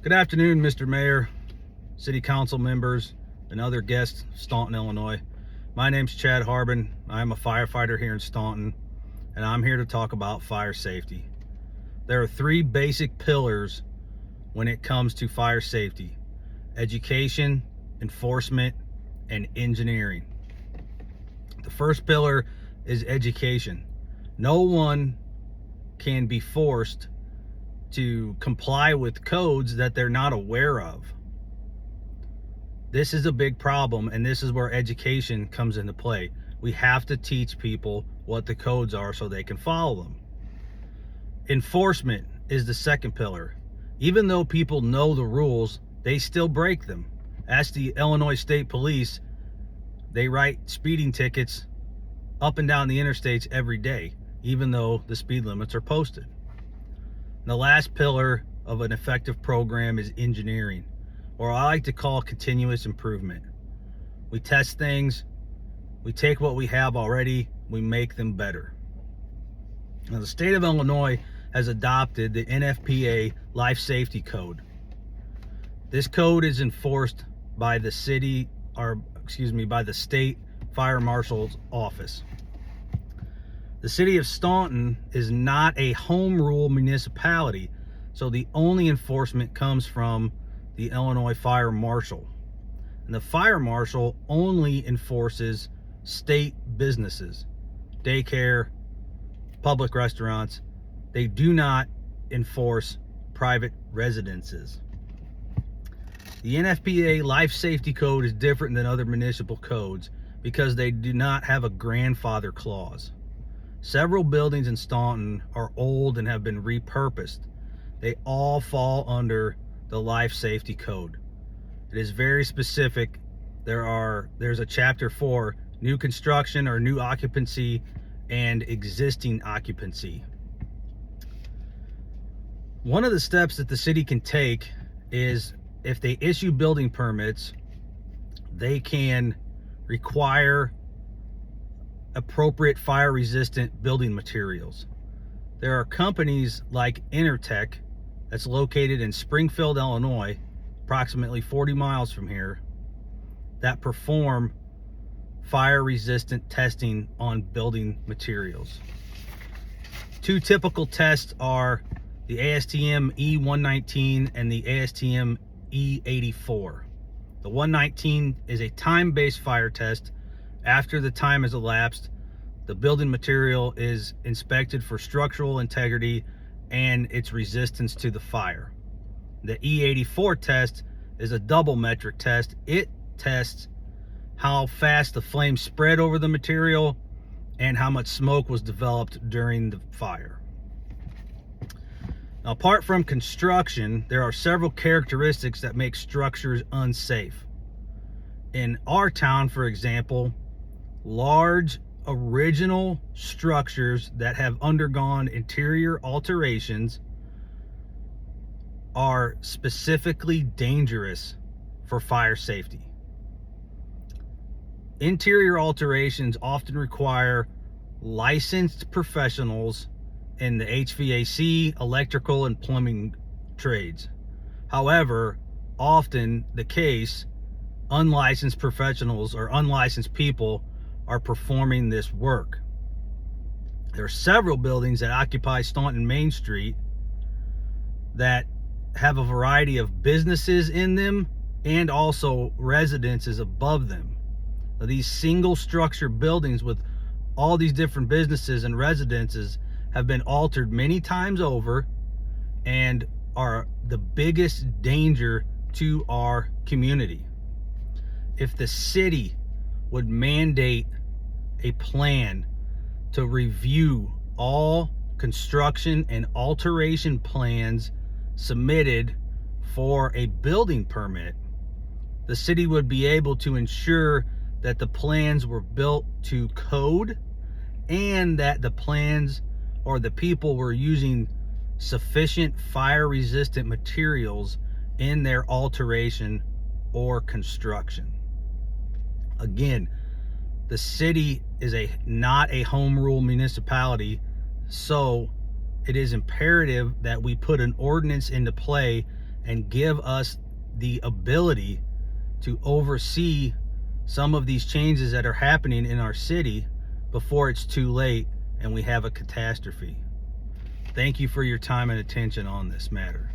Good afternoon, Mr. Mayor, City Council members, and other guests of Staunton, Illinois. My name's Chad Harbin. I'm a firefighter here in Staunton, and I'm here to talk about fire safety. There are three basic pillars when it comes to fire safety: education, enforcement, and engineering. The first pillar is education. No one can be forced to comply with codes that they're not aware of. This is a big problem, and this is where education comes into play. We have to teach people what the codes are so they can follow them. Enforcement is the second pillar. Even though people know the rules, they still break them. Ask the Illinois State Police. They write speeding tickets up and down the interstates every day, even though the speed limits are posted. The last pillar of an effective program is engineering, or I like to call continuous improvement. We test things, we take what we have already, we make them better. Now, the state of Illinois has adopted the NFPA Life Safety Code. This code is enforced by the by the state fire marshal's office. The city of Staunton is not a home rule municipality, so the only enforcement comes from the Illinois Fire Marshal. And the Fire Marshal only enforces state businesses, daycare, public restaurants. They do not enforce private residences. The NFPA Life Safety Code is different than other municipal codes because they do not have a grandfather clause. Several buildings in Staunton are old and have been repurposed. They all fall under the Life Safety Code. It is very specific. There's a chapter for new construction or new occupancy and existing occupancy. One of the steps that the city can take is, if they issue building permits, they can require appropriate fire resistant building materials. There are companies like Intertech that's located in Springfield, Illinois, approximately 40 miles from here, that perform fire resistant testing on building materials. Two typical tests are the ASTM E119 and the ASTM E84. The 119 is a time-based fire test. After the time has elapsed, the building material is inspected for structural integrity and its resistance to the fire. The E84 test is a double metric test. It tests how fast the flames spread over the material and how much smoke was developed during the fire. Now, apart from construction, there are several characteristics that make structures unsafe. In our town, for example, large original structures that have undergone interior alterations are specifically dangerous for fire safety. Interior alterations often require licensed professionals in the HVAC, electrical, and plumbing trades. However, often the case, unlicensed professionals or unlicensed people are performing this work. There are several buildings that occupy Staunton Main Street that have a variety of businesses in them and also residences above them. Now, these single structure buildings with all these different businesses and residences have been altered many times over and are the biggest danger to our community. If the city would mandate a plan to review all construction and alteration plans submitted for a building permit, the city would be able to ensure that the plans were built to code and that the plans or the people were using sufficient fire resistant materials in their alteration or construction. Again, the city is not a home rule municipality, so it is imperative that we put an ordinance into play and give us the ability to oversee some of these changes that are happening in our city before it's too late and we have a catastrophe. Thank you for your time and attention on this matter.